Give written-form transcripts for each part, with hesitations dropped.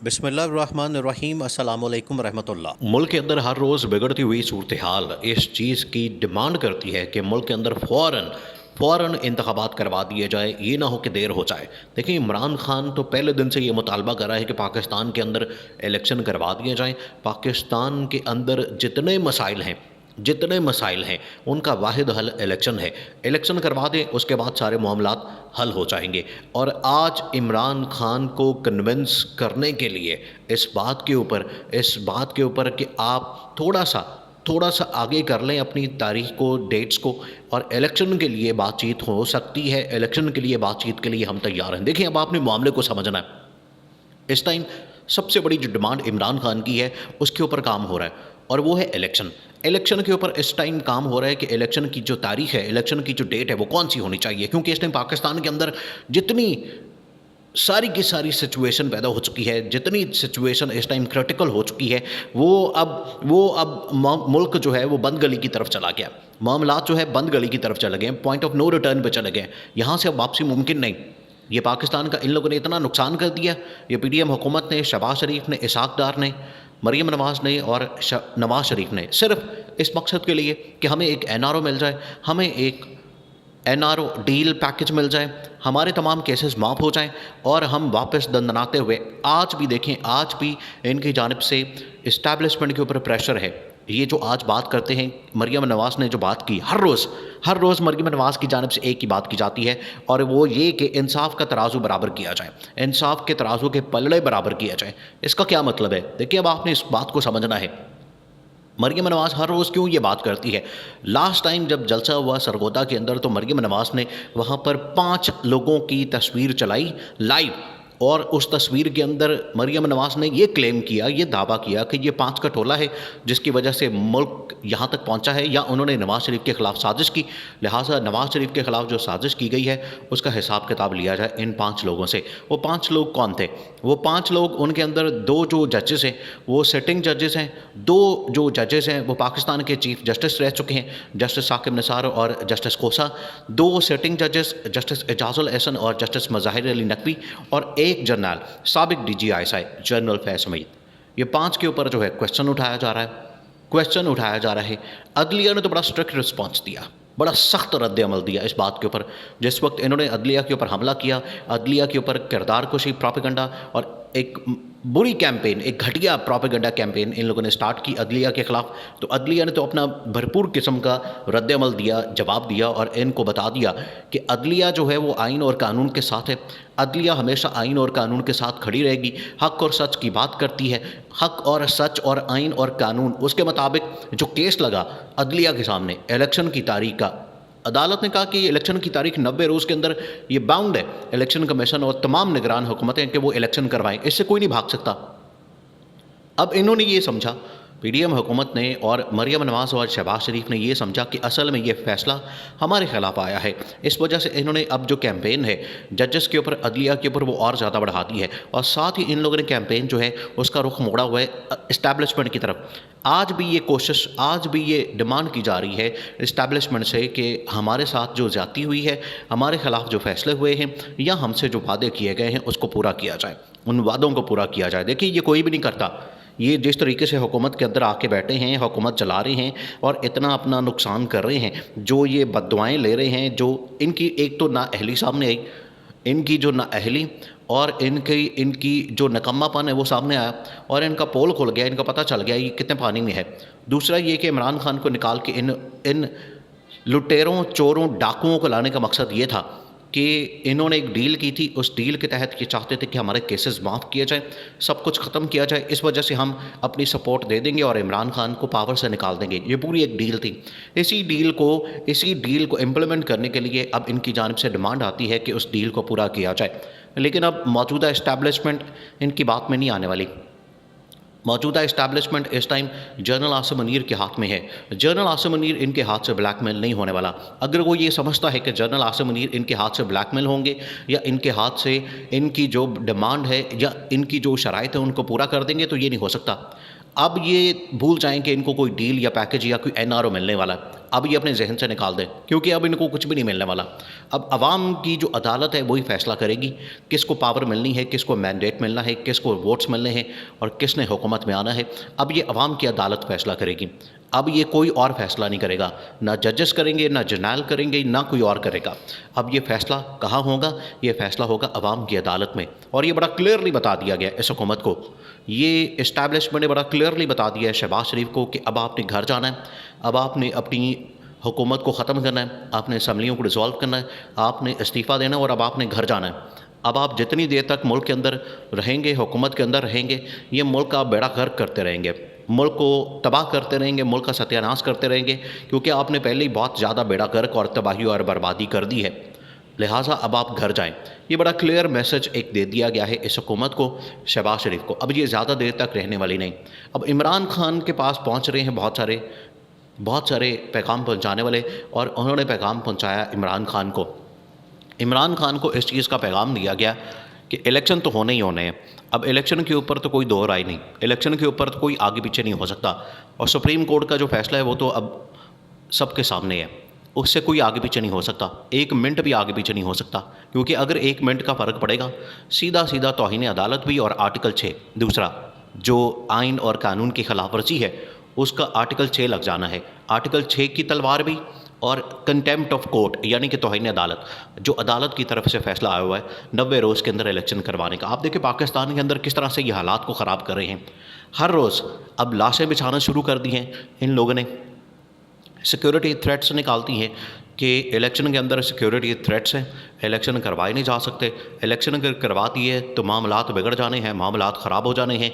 بسم اللہ الرحمن الرحیم السلام علیکم ورحمۃ اللہ۔ ملک کے اندر ہر روز بگڑتی ہوئی صورتحال اس چیز کی ڈیمانڈ کرتی ہے کہ ملک کے اندر فوراً انتخابات کروا دیے جائے، یہ نہ ہو کہ دیر ہو جائے۔ دیکھیں، عمران خان تو پہلے دن سے یہ مطالبہ کر رہا ہے کہ پاکستان کے اندر الیکشن کروا دیے جائیں۔ پاکستان کے اندر جتنے مسائل ہیں ان کا واحد حل الیکشن ہے۔ الیکشن کروا دیں، اس کے بعد سارے معاملات حل ہو جائیں گے۔ اور آج عمران خان کو کنونس کرنے کے لیے اس بات کے اوپر کہ آپ تھوڑا سا آگے کر لیں اپنی تاریخ کو، ڈیٹس کو، اور الیکشن کے لیے بات چیت ہو سکتی ہے۔ الیکشن کے لیے بات چیت کے لیے ہم تیار ہیں۔ دیکھیں، اب آپ نے معاملے کو سمجھنا ہے۔ اس ٹائم سب سے بڑی جو ڈیمانڈ عمران خان کی ہے اس کے اوپر کام ہو رہا ہے، اور وہ ہے الیکشن کے اوپر اس ٹائم کام ہو رہا ہے کہ الیکشن کی جو تاریخ ہے، الیکشن کی جو ڈیٹ ہے، وہ کون سی ہونی چاہیے، کیونکہ اس ٹائم پاکستان کے اندر جتنی ساری کی ساری سچویشن پیدا ہو چکی ہے، جتنی سچویشن اس ٹائم کرٹیکل ہو چکی ہے، وہ اب ملک جو ہے وہ بند گلی کی طرف چلا گیا۔ معاملات جو ہے بند گلی کی طرف چلے گئے، پوائنٹ آف نو ریٹرن پہ چلے گئے۔ یہاں سے اب واپسی ممکن نہیں۔ یہ پاکستان کا ان لوگوں نے اتنا نقصان کر دیا، یہ پی ڈی ایم حکومت نے، شہباز شریف نے، اسحاق ڈار نے، مریم نواز نے اور نواز شریف نے، صرف اس مقصد کے لیے کہ ہمیں ایک این آر او مل جائے، ہمیں ایک N R O deal package مل جائے، ہمارے تمام کیسز معاف ہو جائیں اور ہم واپس دندناتے ہوئے آج بھی دیکھیں، آج بھی ان کی جانب سے اسٹیبلشمنٹ کے اوپر پریشر ہے۔ یہ جو آج بات کرتے ہیں، مریم نواز نے جو بات کی، ہر روز مریم نواز کی جانب سے ایک ہی بات کی جاتی ہے، اور وہ یہ کہ انصاف کا ترازو برابر کیا جائے، انصاف کے ترازو کے پلڑے برابر کیا جائے۔ اس کا کیا مطلب ہے؟ دیکھیے، اب آپ نے اس بات کو سمجھنا ہے۔ مریم نواز ہر روز کیوں یہ بات کرتی ہے؟ لاسٹ ٹائم جب جلسہ ہوا سرگودا کے اندر تو مریم نواز نے وہاں پر 5 لوگوں کی تصویر چلائی لائیو، اور اس تصویر کے اندر مریم نواز نے یہ کلیم کیا، یہ دعویٰ کیا کہ یہ 5 کا ٹولہ ہے جس کی وجہ سے ملک یہاں تک پہنچا ہے، یا انہوں نے نواز شریف کے خلاف سازش کی، لہٰذا نواز شریف کے خلاف جو سازش کی گئی ہے اس کا حساب کتاب لیا جائے ان 5 لوگوں سے۔ وہ 5 لوگ کون تھے؟ وہ 5 لوگ، ان کے اندر 2 جو ججز ہیں وہ سٹنگ ججز ہیں، 2 جو ججز ہیں وہ پاکستان کے چیف جسٹس رہ چکے ہیں، جسٹس ثاقب نثار اور جسٹس کوسا، 2 سٹنگ ججز جسٹس اعجاز الاحسن اور جسٹس مظاہر علی نقوی، اور ایک جنرل سابق D G I S I general Faiz Hamid. یہ 5 کے اوپر جو ہے کویسچن اٹھایا جا رہا ہے۔ عدلیہ نے تو بڑا اسٹرکٹ رسپانس دیا، بڑا سخت رد عمل دیا اس بات کے اوپر۔ جس وقت انہوں نے عدلیہ کے اوپر حملہ کیا، عدلیہ کے اوپر کردار کشی، پروپیگنڈا اور ایک بری کیمپین، ایک گھٹیا پروپیگنڈا کیمپین ان لوگوں نے سٹارٹ کی عدلیہ کے خلاف، تو عدلیہ نے تو اپنا بھرپور قسم کا رد عمل دیا، جواب دیا، اور ان کو بتا دیا کہ عدلیہ جو ہے وہ آئین اور قانون کے ساتھ ہے، عدلیہ ہمیشہ آئین اور قانون کے ساتھ کھڑی رہے گی، حق اور سچ کی بات کرتی ہے، حق اور سچ اور آئین اور قانون اس کے مطابق جو کیس لگا عدلیہ کے سامنے الیکشن کی تاریخ کا، عدالت نے کہا کہ یہ الیکشن کی تاریخ 90 روز کے اندر یہ باؤنڈ ہے الیکشن کمیشن اور تمام نگران حکومتیں کہ وہ الیکشن کروائیں، اس سے کوئی نہیں بھاگ سکتا۔ اب انہوں نے یہ سمجھا، پی ڈی ایم حکومت نے اور مریم نواز اور شہباز شریف نے یہ سمجھا کہ اصل میں یہ فیصلہ ہمارے خلاف آیا ہے، اس وجہ سے انہوں نے اب جو کیمپین ہے ججز کے اوپر، عدلیہ کے اوپر، وہ اور زیادہ بڑھا دی ہے، اور ساتھ ہی ان لوگوں نے کیمپین جو ہے اس کا رخ موڑا ہوا ہے اسٹیبلشمنٹ کی طرف۔ آج بھی یہ ڈیمانڈ کی جا رہی ہے اسٹیبلشمنٹ سے کہ ہمارے ساتھ جو زیادتی ہوئی ہے، ہمارے خلاف جو فیصلے ہوئے ہیں یا ہم سے جو وعدے کیے گئے ہیں اس کو پورا کیا جائے، ان وعدوں کو پورا کیا جائے۔ دیکھیے، یہ کوئی بھی نہیں کرتا۔ یہ جس طریقے سے حکومت کے اندر آ کے بیٹھے ہیں، حکومت چلا رہے ہیں اور اتنا اپنا نقصان کر رہے ہیں، جو یہ بد دعائیں لے رہے ہیں، جو ان کی ایک تو نااہلی سامنے آئی، ان کی جو نااہلی اور ان کی جو نکمہ پن ہے وہ سامنے آیا، اور ان کا پول کھل گیا، ان کا پتہ چل گیا یہ کتنے پانی میں ہے۔ دوسرا یہ کہ عمران خان کو نکال کے ان لٹیروں، چوروں، ڈاکوؤں کو لانے کا مقصد یہ تھا کہ انہوں نے ایک ڈیل کی تھی، اس ڈیل کے تحت یہ چاہتے تھے کہ ہمارے کیسز معاف کیے جائیں، سب کچھ ختم کیا جائے، اس وجہ سے ہم اپنی سپورٹ دے دیں گے اور عمران خان کو پاور سے نکال دیں گے۔ یہ پوری ایک ڈیل تھی۔ اسی ڈیل کو امپلیمنٹ کرنے کے لیے اب ان کی جانب سے ڈیمانڈ آتی ہے کہ اس ڈیل کو پورا کیا جائے، لیکن اب موجودہ اسٹیبلشمنٹ ان کی بات میں نہیں آنے والی۔ موجودہ اسٹیبلشمنٹ اس ٹائم جنرل عاصم منیر کے ہاتھ میں ہے۔ جنرل عاصم منیر ان کے ہاتھ سے بلیک میل نہیں ہونے والا۔ اگر وہ یہ سمجھتا ہے کہ جنرل عاصم منیر ان کے ہاتھ سے بلیک میل ہوں گے یا ان کے ہاتھ سے ان کی جو ڈیمانڈ ہے یا ان کی جو شرائط ہے ان کو پورا کر دیں گے، تو یہ نہیں ہو سکتا۔ اب یہ بھول جائیں کہ ان کو کوئی ڈیل یا پیکج یا کوئی این آر او ملنے والا ہے۔ اب یہ اپنے ذہن سے نکال دیں، کیونکہ اب ان کو کچھ بھی نہیں ملنے والا۔ اب عوام کی جو عدالت ہے وہی فیصلہ کرے گی کس کو پاور ملنی ہے، کس کو مینڈیٹ ملنا ہے، کس کو ووٹس ملنے ہیں اور کس نے حکومت میں آنا ہے۔ اب یہ عوام کی عدالت فیصلہ کرے گی، اب یہ کوئی اور فیصلہ نہیں کرے گا، نہ ججز کریں گے، نہ جرنیل کریں گے، نہ کوئی اور کرے گا۔ اب یہ فیصلہ کہاں ہوگا؟ یہ فیصلہ ہوگا عوام کی عدالت میں، اور یہ بڑا کلیئرلی بتا دیا گیا اس حکومت کو، یہ اسٹیبلشمنٹ نے بڑا کلیئرلی بتا دیا ہے شہباز شریف کو کہ اب آپ نے گھر جانا ہے، اب آپ نے اپنی حکومت کو ختم کرنا ہے، آپ نے اسمبلیوں کو ڈیزالو کرنا ہے، آپ نے استعفیٰ دینا ہے اور اب آپ نے گھر جانا ہے۔ اب آپ جتنی دیر تک ملک کے اندر رہیں گے، حکومت کے اندر رہیں گے، یہ ملک کا بیڑا غرق کرتے رہیں گے، ملک کو تباہ کرتے رہیں گے، ملک کا ستیہ ناش کرتے رہیں گے، کیونکہ آپ نے پہلے ہی بہت زیادہ بیڑا غرق اور تباہی اور بربادی کر دی ہے، لہٰذا اب آپ گھر جائیں۔ یہ بڑا کلیئر میسج ایک دے دیا گیا ہے اس حکومت کو، شہباز شریف کو۔ اب یہ زیادہ دیر تک رہنے والی نہیں۔ اب عمران خان کے پاس پہنچ رہے ہیں بہت سارے پیغام پہنچانے والے، اور انہوں نے پیغام پہنچایا عمران خان کو۔ عمران خان کو اس چیز کا پیغام دیا گیا کہ الیکشن تو ہونے ہی ہونے ہیں، اب الیکشن کے اوپر تو کوئی دو رائے نہیں، الیکشن کے اوپر تو کوئی آگے پیچھے نہیں ہو سکتا، اور سپریم کورٹ کا جو فیصلہ ہے وہ تو اب سب کے سامنے ہے، اس سے کوئی آگے پیچھے نہیں ہو سکتا، ایک منٹ بھی آگے پیچھے نہیں ہو سکتا، کیونکہ اگر ایک منٹ کا فرق پڑے گا سیدھا توہین عدالت بھی، اور آرٹیکل 6 دوسرا جو آئین اور قانون کی خلاف ورزی ہے اس کا آرٹیکل 6 لگ جانا ہے، آرٹیکل 6 کی تلوار بھی، اور کنٹیمپٹ آف کورٹ یعنی کہ توہین عدالت، جو عدالت کی طرف سے فیصلہ آیا ہوا ہے 90 روز کے اندر الیکشن کروانے کا۔ آپ دیکھیں پاکستان کے اندر کس طرح سے یہ حالات کو خراب کر رہے ہیں، ہر روز اب لاشیں بچھانا شروع کر دی ہیں ان لوگوں نے، سیکیورٹی تھریٹس نکالتی ہیں کہ الیکشن کے اندر سیکیورٹی تھریٹس ہیں، الیکشن کروائے نہیں جا سکتے، الیکشن اگر کروا دیے تو معاملات بگڑ جانے ہیں، معاملات خراب ہو جانے ہیں،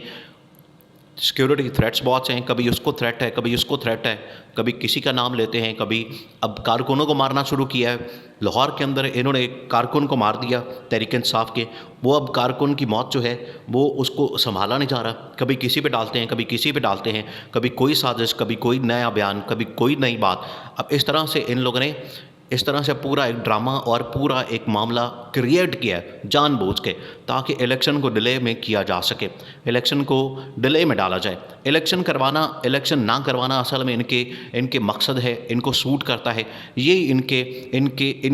سیکیورٹی تھریٹس بہت سے ہیں، کبھی اس کو تھریٹ ہے، کبھی اس کو تھریٹ ہے، کبھی کسی کا نام لیتے ہیں، کبھی اب کارکنوں کو مارنا شروع کیا ہے۔ لاہور کے اندر انہوں نے ایک کارکن کو مار دیا تحریک انصاف کے، وہ اب کارکن کی موت جو ہے وہ اس کو سنبھالا نہیں جا رہا، کبھی کسی پہ ڈالتے ہیں، کبھی کسی پہ ڈالتے ہیں، کبھی کوئی سازش، کبھی کوئی نیا بیان، کبھی کوئی نئی بات۔ اب اس طرح سے ان لوگوں نے اس طرح سے پورا ایک ڈرامہ اور پورا ایک معاملہ کریٹ کیا ہے جان بوجھ کے، تاکہ الیکشن کو ڈیلے میں کیا جا سکے، الیکشن کو ڈیلے میں ڈالا جائے۔ الیکشن نہ کروانا اصل میں ان کے مقصد ہے، ان کو سوٹ کرتا ہے، یہی ان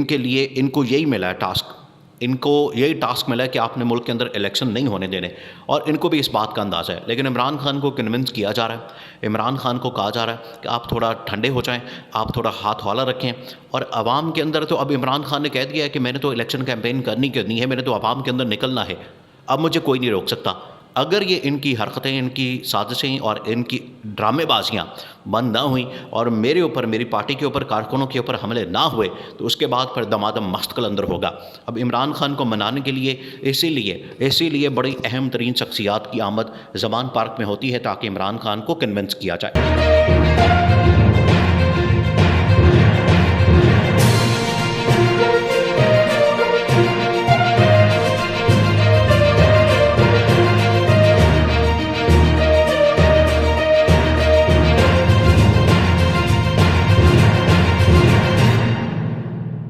کے لیے ان کو یہی ملا ہے ٹاسک، ان کو یہی ٹاسک ملا ہے کہ آپ نے ملک کے اندر الیکشن نہیں ہونے دینے، اور ان کو بھی اس بات کا اندازہ ہے۔ لیکن عمران خان کو کنونس کیا جا رہا ہے، عمران خان کو کہا جا رہا ہے کہ آپ تھوڑا ٹھنڈے ہو جائیں، آپ تھوڑا ہاتھ والا رکھیں، اور عوام کے اندر تو اب عمران خان نے کہہ دیا ہے کہ میں نے تو الیکشن کیمپین کرنی ہے، میں نے تو عوام کے اندر نکلنا ہے، اب مجھے کوئی نہیں روک سکتا۔ اگر یہ ان کی حرکتیں، ان کی سازشیں اور ان کی ڈرامے بازیاں بند نہ ہوئیں اور میرے اوپر، میری پارٹی کے اوپر، کارکنوں کے اوپر حملے نہ ہوئے، تو اس کے بعد پھر دمادم مستقل اندر ہوگا۔ اب عمران خان کو منانے کے لیے اسی لیے بڑی اہم ترین شخصیات کی آمد زمان پارک میں ہوتی ہے، تاکہ عمران خان کو کنونس کیا جائے۔